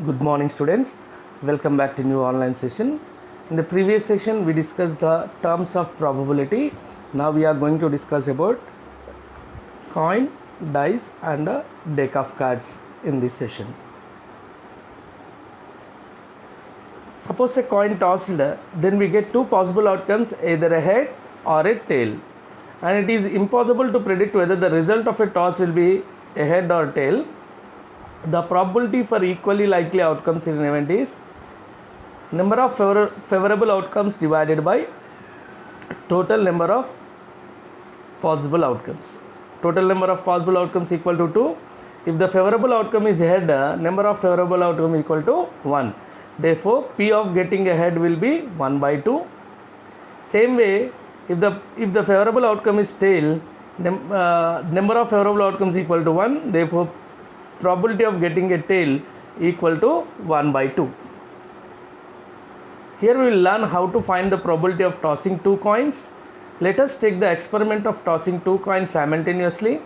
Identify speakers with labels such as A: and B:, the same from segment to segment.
A: Good morning, students. Welcome back to new online session. In the previous session, we discussed the terms of probability. Now we are going to discuss about coin, dice, and a deck of cards in this session. Suppose a coin tossed, then we get two possible outcomes, either a head or a tail. And it is impossible to predict whether the result of a toss will be a head or tail. The probability for equally likely outcomes in an event is number of favorable outcomes divided by total number of possible outcomes. Total number of possible outcomes equal to 2. If the favorable outcome is head, number of favorable outcome equal to 1. Therefore, P of getting a head will be 1 by 2. Same way, if the favorable outcome is tail, number of favorable outcomes equal to 1. Therefore, probability of getting a tail equal to 1 by 2. Here we will learn how to find the probability of tossing two coins. Let us take the experiment of tossing two coins simultaneously.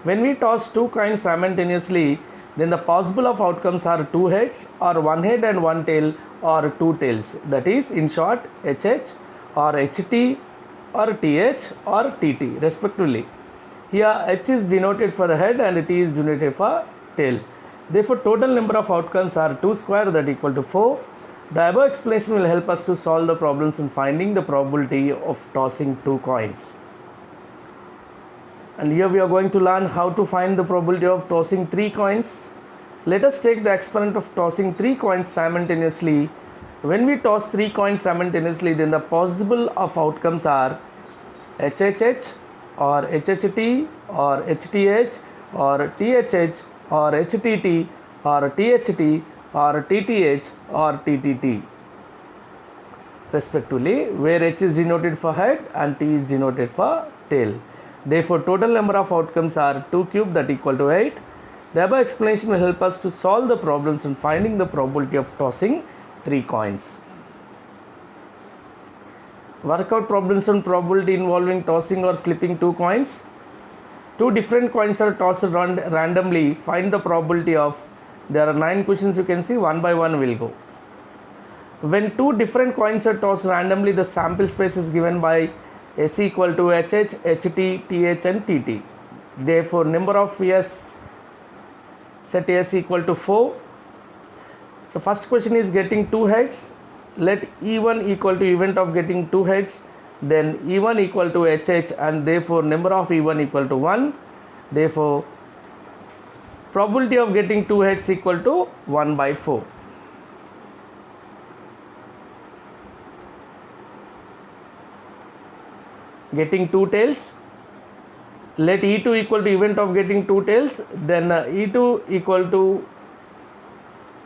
A: When we toss two coins simultaneously, then the possible of outcomes are two heads or one head and one tail or two tails. That is, in short, HH or HT or TH or TT respectively. Here H is denoted for the head and T is denoted for tail. Therefore, total number of outcomes are 2 square, that equal to 4. The above explanation will help us to solve the problems in finding the probability of tossing two coins. And here we are going to learn how to find the probability of tossing three coins. Let us take the experiment of tossing three coins simultaneously. When we toss three coins simultaneously, then the possible of outcomes are HHH or HHT or HTH or THH or HTT or THT or TTH or TTT respectively, where H is denoted for head and T is denoted for tail. Therefore, total number of outcomes are 2 cube, that equal to 8. The above explanation will help us to solve the problems in finding the probability of tossing three coins. Workout problems on probability involving tossing or flipping two coins. Two different coins are tossed randomly. Find the probability of. There are 9 questions you can see, one by one will go. When two different coins are tossed randomly, the sample space is given by S equal to HH, HT, TH and TT. Therefore, number of S, set S equal to 4. So, first question is getting two heads. Let E1 equal to event of getting two heads. Then E1 equal to HH and therefore number of E1 equal to 1. Therefore, probability of getting two heads equal to 1 by 4. Getting two tails. Let E2 equal to event of getting two tails. Then E2 equal to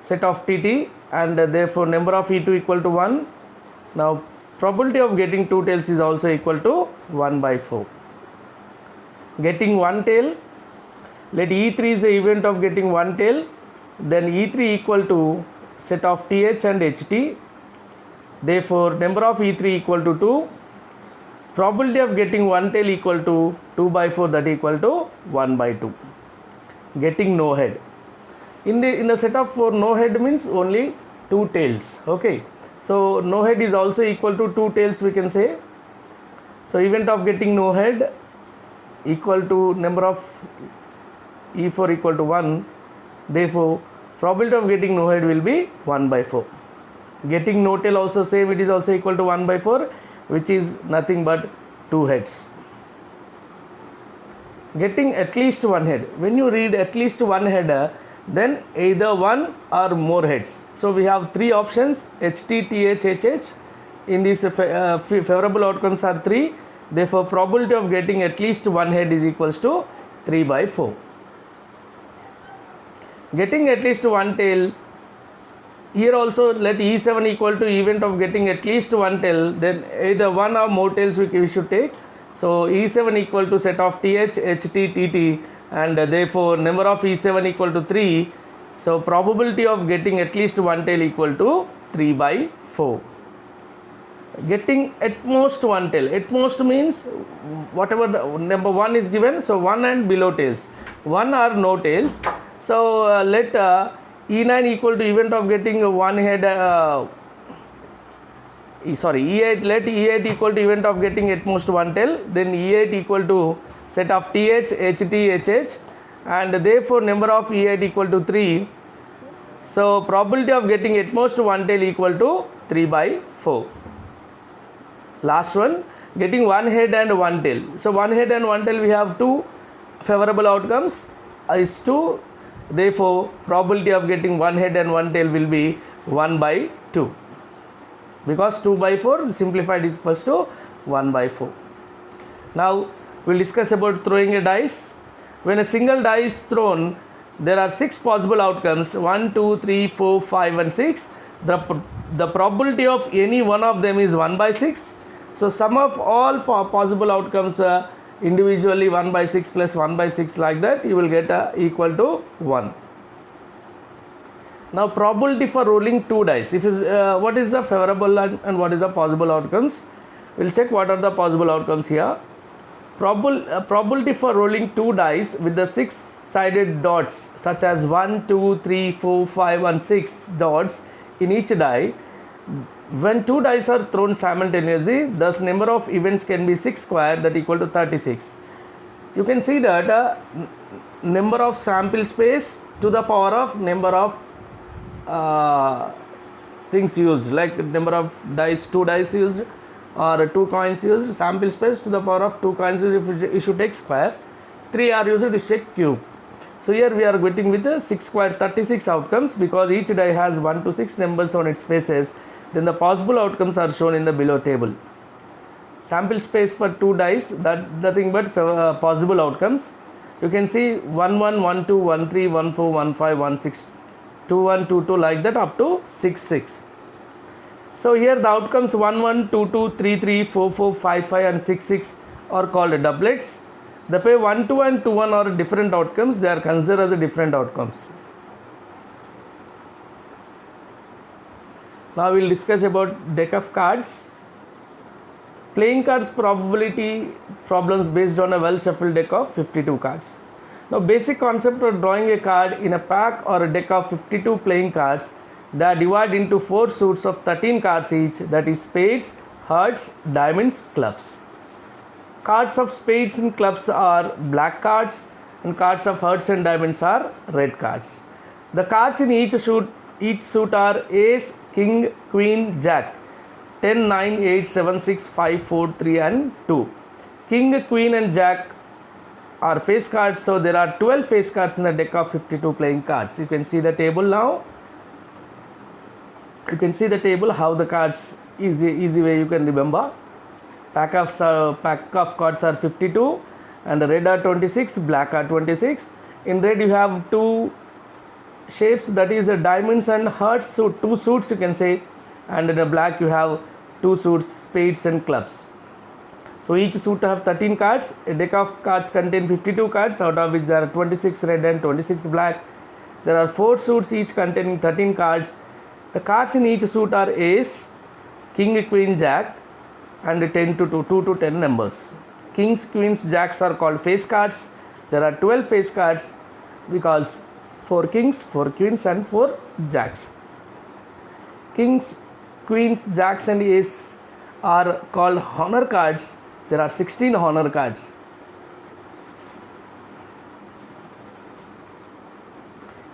A: set of TT and therefore number of E2 equal to 1. Now, probability of getting two tails is also equal to 1 by 4. Getting one tail. Let E3 is the event of getting one tail. Then E3 equal to set of TH and HT. Therefore, number of E3 equal to 2. Probability of getting one tail equal to 2 by 4, that equal to 1 by 2. Getting no head. In the set of 4, no head means only two tails. Okay. So, no head is also equal to two tails, we can say. So, event of getting no head equal to number of E4 equal to 1. Therefore, probability of getting no head will be 1 by 4. Getting no tail also same, it is also equal to 1 by 4, which is nothing but two heads. Getting at least one head. When you read at least one head, then either one or more heads. So, we have three options, HT, TH, HH. In these favorable outcomes are 3. Therefore, probability of getting at least one head is equals to 3 by 4. Getting at least one tail. Here also let E7 equal to event of getting at least one tail. Then either one or more tails we should take. So, E7 equal to set of TH, HT, TT. And therefore, number of E7 equal to 3. So, probability of getting at least one tail equal to 3 by 4. Getting at most one tail. At most means whatever the number 1 is given. So, 1 and below tails. 1 or no tails. So, let E9 equal to event of getting one head E8, let E8 equal to event of getting at most one tail, then E8 equal to set of TH, HT, HH, and therefore number of E8 equal to 3. So probability of getting at most one tail equal to 3 by 4. Last one, getting one head and one tail. So one head and one tail, we have two favorable outcomes is 2. Therefore probability of getting one head and one tail will be 1 by 2, because 2 by 4 simplified is equals to 1 by 4. Now we'll discuss about throwing a dice. When a single die is thrown, there are 6 possible outcomes, 1, 2, 3, 4, 5 and 6. The probability of any one of them is 1 by 6. So sum of all possible outcomes individually 1 by 6 plus 1 by 6, like that you will get equal to 1. Now probability for rolling 2 dice. What is the favorable and what is the possible outcomes? We'll check what are the possible outcomes here. Probability for rolling 2 dice with the 6-sided dots such as 1, 2, 3, 4, 5 and 6 dots in each die. When 2 dice are thrown simultaneously, thus number of events can be 6 square, that equal to 36. You can see that number of sample space to the power of number of things used, like number of dice, 2 dice used or 2 coins used, sample space to the power of 2 coins used, if you should take square, 3 are used to take cube. So here we are getting with the 6 square 36 outcomes, because each die has 1 to 6 numbers on its faces. Then the possible outcomes are shown in the below table. Sample space for 2 dice, that nothing but possible outcomes. You can see 1 1 1 2 1 3 1 4 1 5 1 6 2 1 2 2, like that up to 6 6. So here the outcomes 1 1 2 2 3 3 4 4 5 5 and 6 6 are called doublets. The pair 1 2 and 2 1 are different outcomes. They are considered as different outcomes. Now we will discuss about deck of cards. Playing cards probability problems based on a well shuffled deck of 52 cards. Now basic concept of drawing a card in a pack or a deck of 52 playing cards. They are divided into 4 suits of 13 cards each, that is spades, hearts, diamonds, clubs. Cards of spades and clubs are black cards, and cards of hearts and diamonds are red cards. The cards in each suit are ace, king, queen, jack, 10, 9, 8, 7, 6, 5, 4, 3 and 2. King, queen and jack are face cards, so there are 12 face cards in the deck of 52 playing cards. You can see the table now. You can see the table how the cards, easy way you can remember. Pack of cards are 52 and red are 26, black are 26. In red you have 2 shapes, that is diamonds and hearts, so 2 suits you can say, and in the black you have 2 suits, spades and clubs. So each suit have 13 cards. A deck of cards contain 52 cards, out of which there are 26 red and 26 black. There are 4 suits each containing 13 cards. The cards in each suit are ace, king, queen, jack and 2 to 10 numbers. Kings, queens, jacks are called face cards. There are 12 face cards because 4 kings, 4 queens and 4 jacks. Kings, queens, jacks and ace are called honor cards. There are 16 honor cards.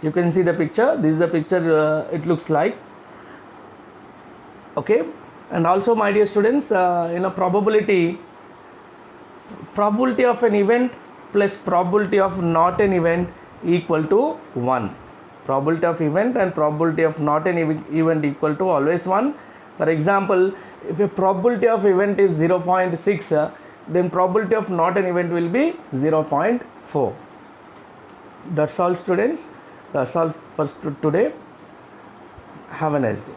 A: You can see the picture. This is the picture it looks like. Okay. And also my dear students, in a probability of an event plus probability of not an event equal to 1. Probability of event and probability of not an event equal to always 1. For example, if a probability of event is 0.6, then probability of not an event will be 0.4. That's all students. That's all for today. Have a nice day.